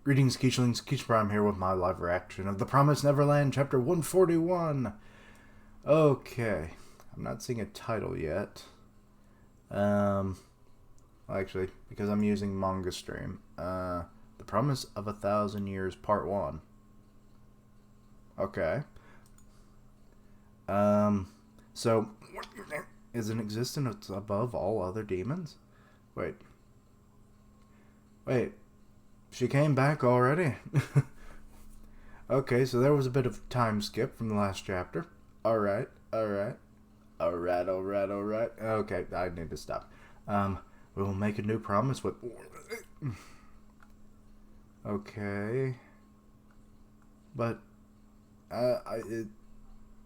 Greetings, Keechlings. Keech Prime here with my live reaction of The Promised Neverland, Chapter 141. Okay, I'm not seeing a title yet. Actually, because I'm using Manga Stream. The Promise of 1,000 Years, Part 1. Okay. So, is an existence above all other demons? Wait. She came back already? Okay, so there was a bit of time skip from the last chapter. Alright. Okay, I need to stop. We will make a new promise with... Okay. But,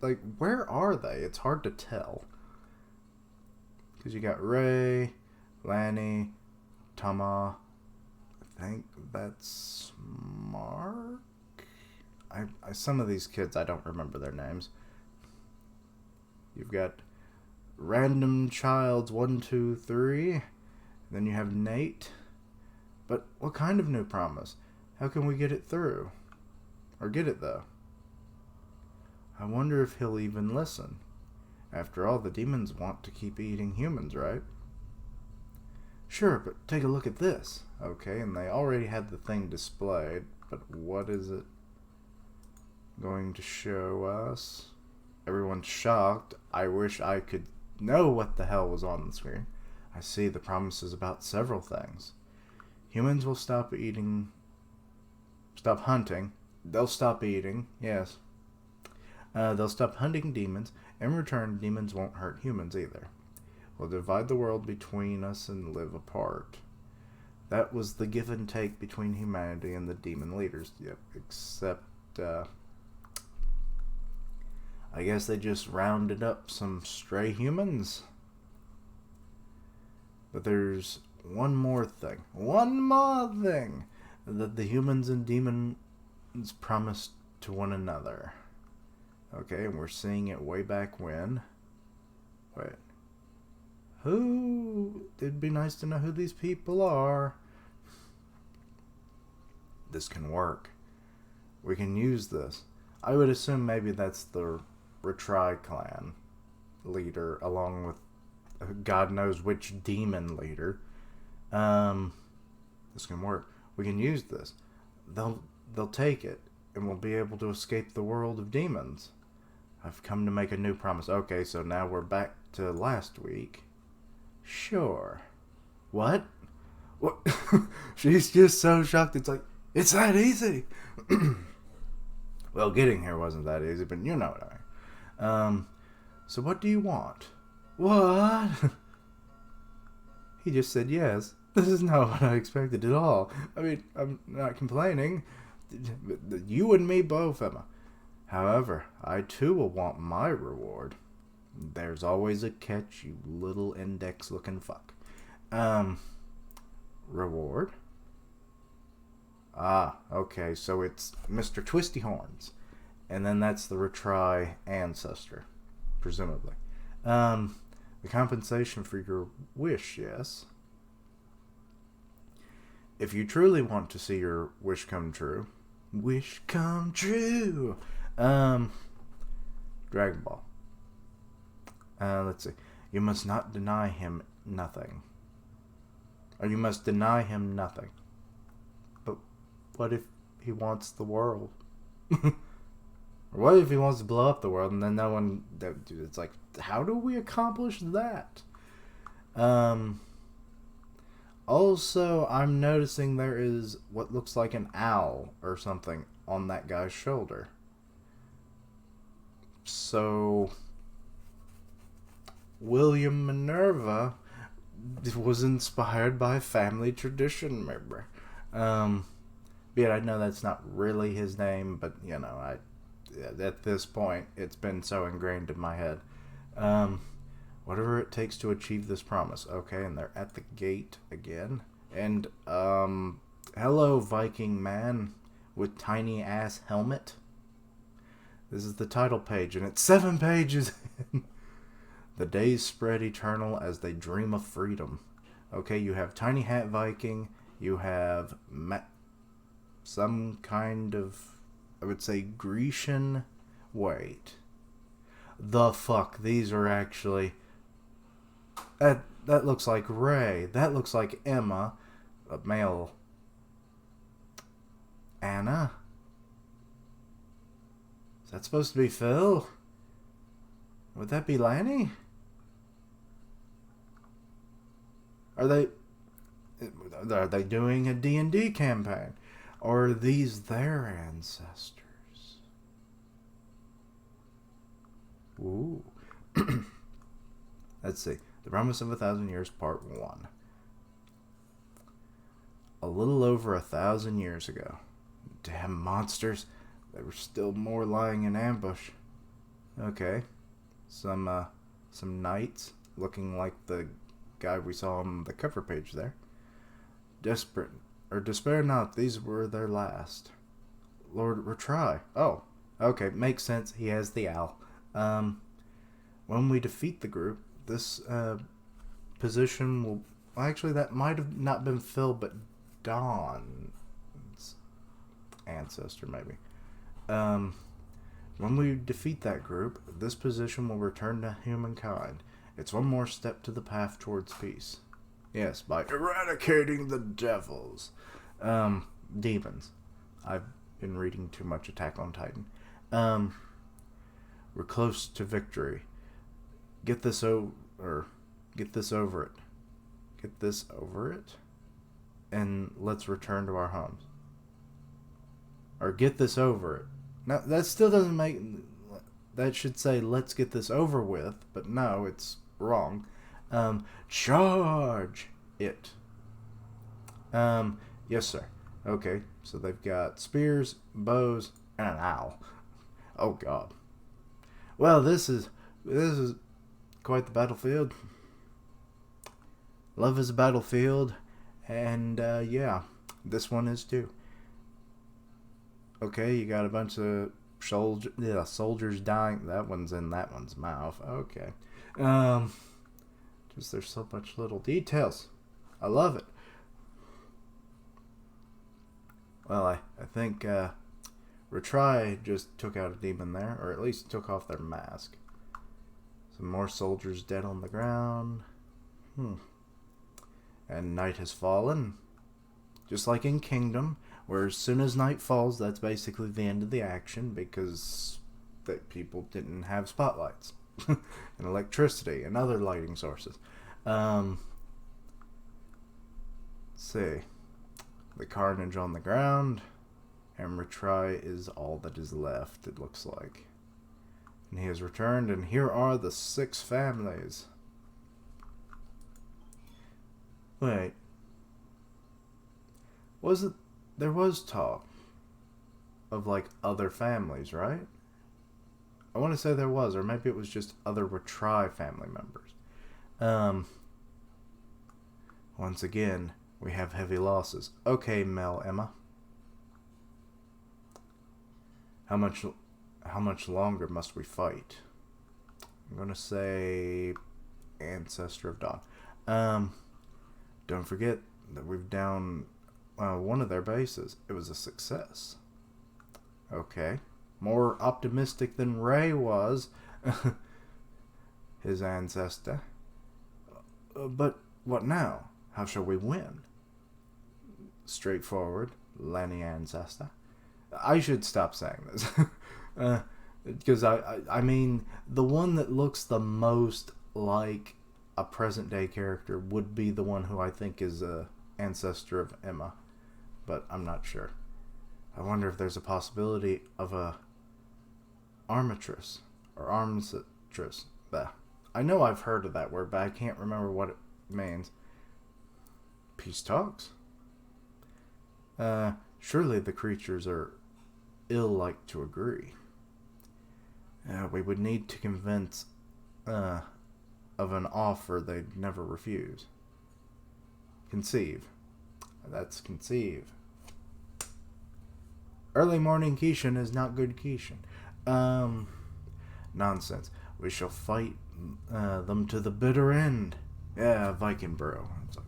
like, where are they? It's hard to tell. Because you got Ray, Lanny, Tama... I think that's Mark. Some of these kids, I don't remember their names. You've got Random Childs 1, 2, 3. Then you have Nate. But what kind of new promise? How can we get it through? Or get it though? I wonder if he'll even listen. After all, the demons want to keep eating humans, right? Sure, but take a look at this. Okay, and they already had the thing displayed, but what is it going to show us? Everyone's shocked. I wish I could know what the hell was on the screen. I see the promises about several things. Humans will stop hunting. They'll stop eating, yes. They'll stop hunting demons. In return, demons won't hurt humans either. We'll divide the world between us and live apart. That was the give and take between humanity and the demon leaders. Yep, except, I guess they just rounded up some stray humans. But there's one more thing. That the humans and demons promised to one another. Okay, and we're seeing it way back when. Wait. It'd be nice to know who these people are. This can work. We can use this. I would assume maybe that's the Retry clan leader, along with God knows which demon leader. This can work. We can use this. They'll take it, and we'll be able to escape the world of demons. I've come to make a new promise. Okay, so now we're back to last week. Sure. What? She's just so shocked. It's like, it's that easy. Well, getting here wasn't that easy, but you know what I mean. So what do you want? What? He just said yes. This is not what I expected at all. I mean, I'm not complaining. You and me both, Emma. However, I too will want my reward. There's always a catch, you little index-looking fuck. Reward? Ah, okay, so it's Mr. Twisty Horns. And then that's the Retry ancestor, presumably. The compensation for your wish, yes. If you truly want to see your wish come true... Wish come true! Dragon Ball. Let's see. You must not deny him nothing. Or you must deny him nothing. But what if he wants the world? Or what if he wants to blow up the world and then no one... It's like, how do we accomplish that? Also, I'm noticing there is what looks like an owl or something on that guy's shoulder. So... William Minerva was inspired by family tradition, remember? Yeah, I know that's not really his name, but, you know, at this point, it's been so ingrained in my head. Whatever it takes to achieve this promise. Okay, and they're at the gate again. And, hello, Viking man with tiny ass helmet. This is the title page, and it's 7 pages in. The days spread eternal as they dream of freedom. Okay, you have Tiny Hat Viking, you have some kind of, I would say, Grecian. Wait. The fuck? These are actually... That looks like Ray. That looks like Emma. A male. Anna? Is that supposed to be Phil? Would that be Lanny? Are they doing a D&D campaign? Or are these their ancestors? Ooh. Let's see. The Promise of 1,000 Years, Part 1. A little over 1,000 years ago. Damn monsters. There were still more lying in ambush. Okay. Some knights looking like the guy we saw on the cover page there. Despair not, these were their last. Lord, retry. Oh, okay, makes sense. He has the owl. When we defeat the group, this position will... Well, actually, that might have not been Phil, but Dawn's ancestor, maybe. When we defeat that group, this position will return to humankind. It's one more step to the path towards peace. Yes, by eradicating the devils. Demons. I've been reading too much Attack on Titan. We're close to victory. Get this over it. Get this over it. And let's return to our homes. Or get this over it. Now, that still doesn't make... That should say, let's get this over with. But no, it's wrong. Charge it. Yes, sir. Okay, so they've got spears, bows, and an owl. Oh, God. Well, this is quite the battlefield. Love is a battlefield. And, yeah, this one is too. Okay, you got a bunch of soldiers dying. That one's in that one's mouth. Okay. Just there's so much little details. I love it. Well, I think Retry just took out a demon there, or at least took off their mask. Some more soldiers dead on the ground. And night has fallen. Just like in Kingdom, where as soon as night falls, that's basically the end of the action because people didn't have spotlights and electricity and other lighting sources. Let's see. The carnage on the ground, and Retry is all that is left, it looks like. And he has returned, and here are the 6 families. Wait. There was talk of, like, other families, right? I want to say there was, or maybe it was just other Retry family members. Once again, we have heavy losses. Okay, Mel Emma. How much longer must we fight? I'm gonna say Ancestor of Dawn. Don't forget that we've down one of their bases. It was a success. Okay. More optimistic than Ray was. His ancestor. But what now? How shall we win? Straightforward. Lanny ancestor. I should stop saying this. Because I mean, the one that looks the most like a present day character would be the one who I think is a ancestor of Emma. But I'm not sure. I wonder if there's a possibility of a armistress or armistress. I know I've heard of that word, but I can't remember what it means. Peace talks? Surely the creatures are ill-like to agree. We would need to convince of an offer they'd never refuse. Conceive. That's conceive. Early morning Kishin is not good Kishin. Nonsense. We shall fight them to the bitter end. Yeah, Viking bro. It's like,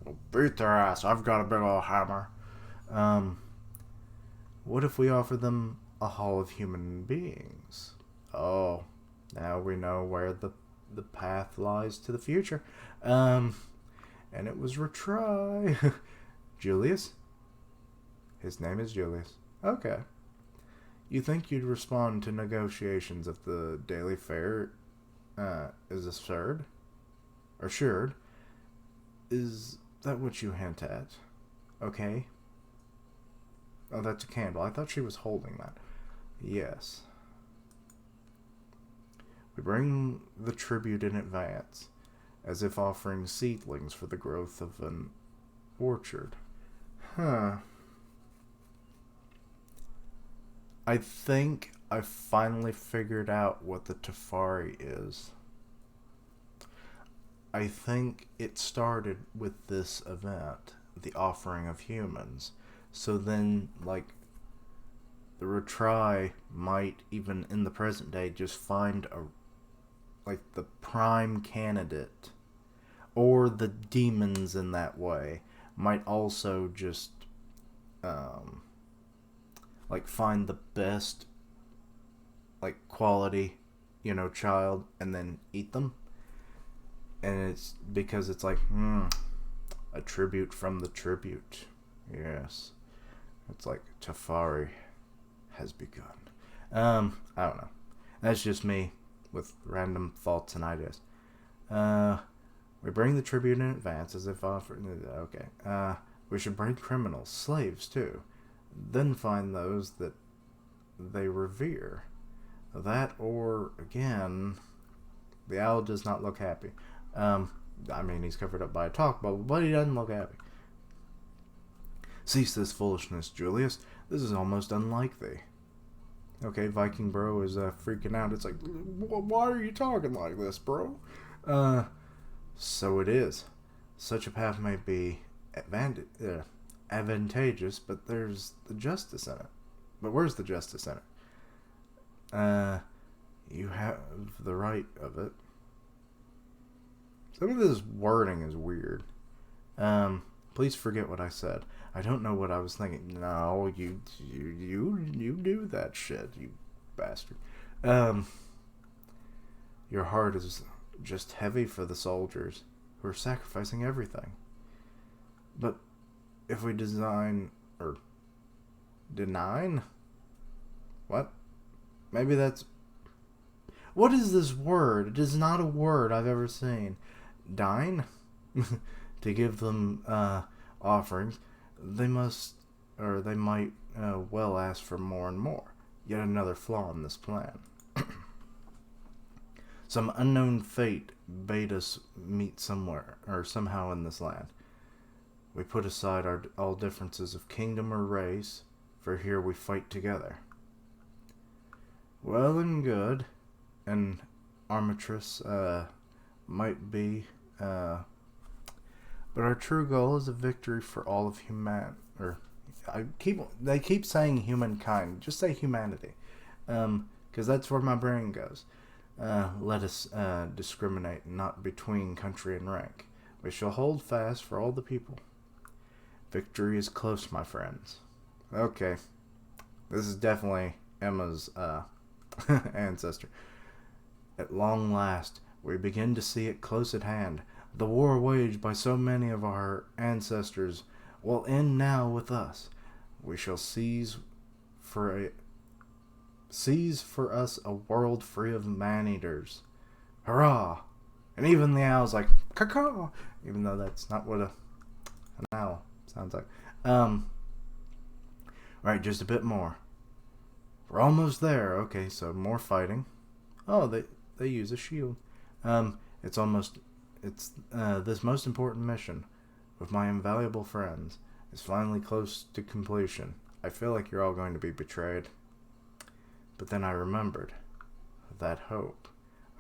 we'll beat their ass. I've got a big old hammer. What if we offer them a hall of human beings? Oh, now we know where the path lies to the future. And it was retry. Julius? His name is Julius. Okay. You think you'd respond to negotiations if the daily fare is assured? Assured? Is that what you hint at? Okay. Oh, that's a candle. I thought she was holding that. Yes. We bring the tribute in advance, as if offering seedlings for the growth of an orchard. Huh. I think I finally figured out what the Tafari is. I think it started with this event, the offering of humans. So then, like, the retry might, even in the present day, just find the prime candidate. Or the demons in that way might also just, find the best, quality, child, and then eat them. And it's because it's a tribute from the tribute. Yes. It's like Tafari has begun. I don't know. That's just me with random thoughts and ideas. We bring the tribute in advance as if offered. Okay. We should bring criminals, slaves too. Then find those that they revere. That, or again, the owl does not look happy. He's covered up by a talk bubble, but he doesn't look happy. Cease this foolishness, Julius. This is almost unlike thee. Okay, Viking bro is freaking out. It's like, why are you talking like this, bro? So it is. Such a path may be advantageous, but there's the justice in it. But where's the justice in it? You have the right of it. Some of this wording is weird. Please forget what I said. I don't know what I was thinking. No, you do that shit, you bastard. Your heart is just heavy for the soldiers who are sacrificing everything. But if we deny? What? Maybe that's... What is this word? It is not a word I've ever seen. Dine? To give them offerings, they might well ask for more and more. Yet another flaw in this plan. Some unknown fate bade us meet somewhere, or somehow in this land. We put aside all differences of kingdom or race, for here we fight together. Well and good, and Armistice might be, but our true goal is a victory for all of they keep saying humankind. Just say humanity, because that's where my brain goes. Let us discriminate not between country and rank. We shall hold fast for all the people. Victory is close, my friends. Okay, this is definitely Emma's ancestor. At long last, we begin to see it close at hand. The war waged by so many of our ancestors will end now with us. We shall seize for us a world free of man-eaters. Hurrah! And even the owl's like, caw-caw! Even though that's not what an owl sounds like. Right, just a bit more. We're almost there. Okay, so more fighting. Oh, they use a shield. It's this most important mission with my invaluable friends is finally close to completion. I feel like you're all going to be betrayed. But then I remembered that hope.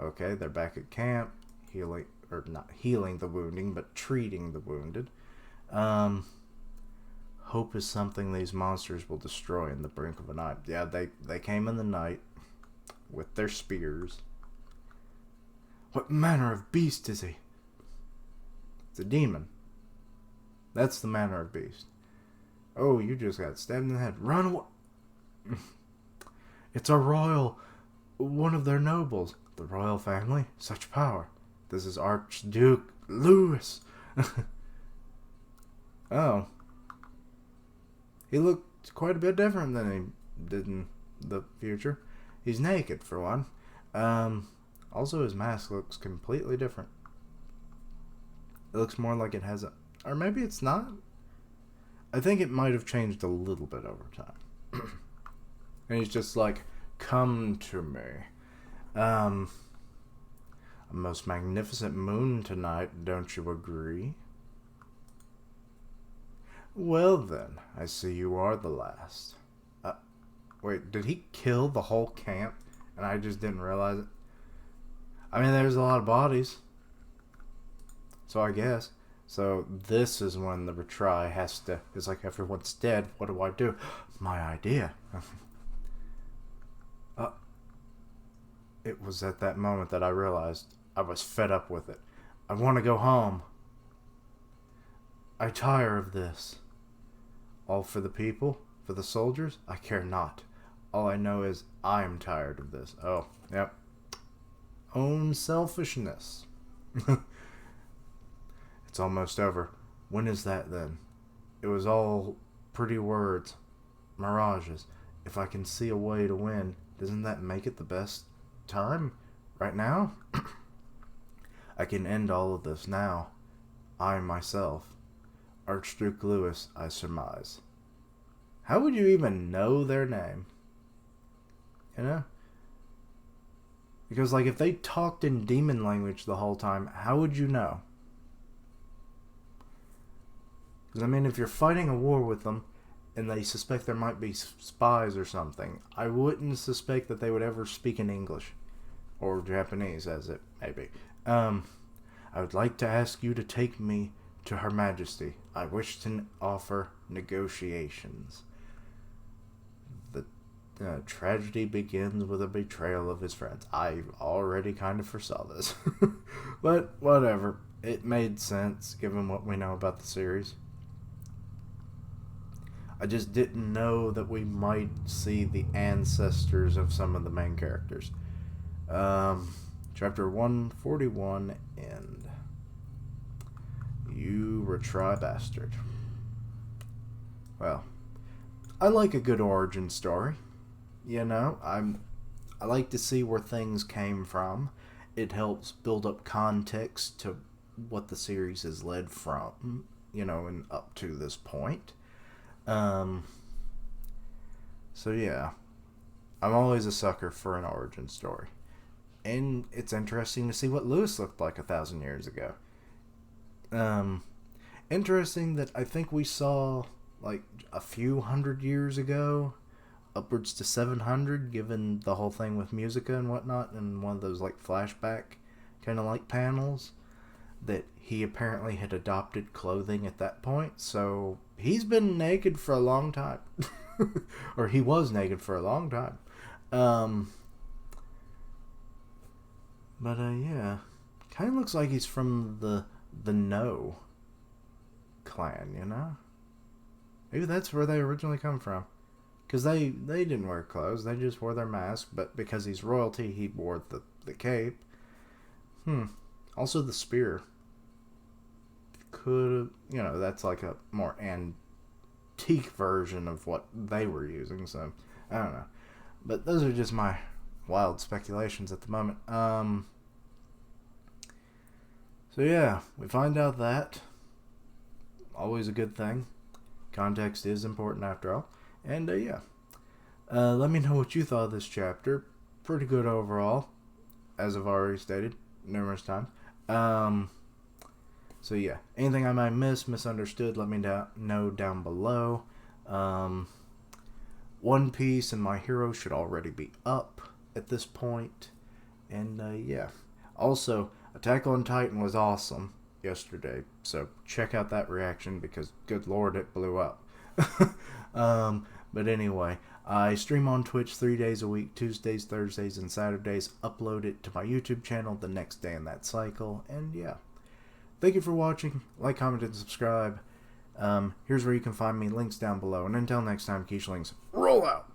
Okay, they're back at camp, not healing the wounding, but treating the wounded. Hope is something these monsters will destroy in the brink of a night. Yeah, they came in the night with their spears. What manner of beast is he? It's a demon. That's the manner of beast. Oh, you just got stabbed in the head. Run away. It's a royal, one of their nobles. The royal family? Such power. This is Archduke Louis. Oh. He looked quite a bit different than he did in the future. He's naked, for one. Also, his mask looks completely different. It looks more like it has a... Or maybe it's not. I think it might have changed a little bit over time. And he's just like, come to me. A most magnificent moon tonight, don't you agree? Well then, I see you are the last. Wait, did he kill the whole camp and I just didn't realize it? I mean, there's a lot of bodies. So I guess. So this is when the retry has to... It's like, everyone's dead, what do I do? My idea. It was at that moment that I realized I was fed up with it. I want to go home. I tire of this. All for the people? For the soldiers? I care not. All I know is I'm tired of this. Oh, yep. Own selfishness. It's almost over. When is that then? It was all pretty words. Mirages. If I can see a way to win, doesn't that make it the best time? Right now? I can end all of this now. I myself. Archduke Louis, I surmise. How would you even know their name? You know? Because, like, if they talked in demon language the whole time, how would you know? Because, I mean, if you're fighting a war with them, and they suspect there might be spies or something, I wouldn't suspect that they would ever speak in English. Or Japanese, as it may be. I would like to ask you to take me to Her Majesty. I wish to offer negotiations. The tragedy begins with a betrayal of his friends. I already kind of foresaw this. But whatever. It made sense, given what we know about the series. I just didn't know that we might see the ancestors of some of the main characters. Chapter 141, End. You retry bastard. Well, I like a good origin story. You know, I like to see where things came from. It helps build up context to what the series has led from, you know, and up to this point. So yeah, I'm always a sucker for an origin story. And it's interesting to see what Lewis looked like 1,000 years ago. Interesting that I think we saw, like, a few hundred years ago, upwards to 700, given the whole thing with Musica and whatnot, and one of those, like, flashback kind of like panels, that he apparently had adopted clothing at that point, so he's been naked for a long time. Or he was naked for a long time. But yeah, kind of looks like he's from the No clan, you know? Maybe that's where they originally come from. Because they didn't wear clothes, they just wore their mask, but because he's royalty, he wore the cape. Also the spear. Could, you know, that's like a more antique version of what they were using, so I don't know. But those are just my wild speculations at the moment. So yeah, we find out that. Always a good thing. Context is important after all. And yeah. Let me know what you thought of this chapter. Pretty good overall, as I've already stated numerous times. So yeah, anything I might misunderstood, let me know down below. One Piece and My Hero should already be up at this point. And yeah. Also, Attack on Titan was awesome yesterday, so check out that reaction because, good lord, it blew up. But anyway, I stream on Twitch 3 days a week, Tuesdays, Thursdays, and Saturdays. Upload it to my YouTube channel the next day in that cycle, and yeah. Thank you for watching. Like, comment, and subscribe. Here's where you can find me. Links down below. And until next time, Keishlings, roll out!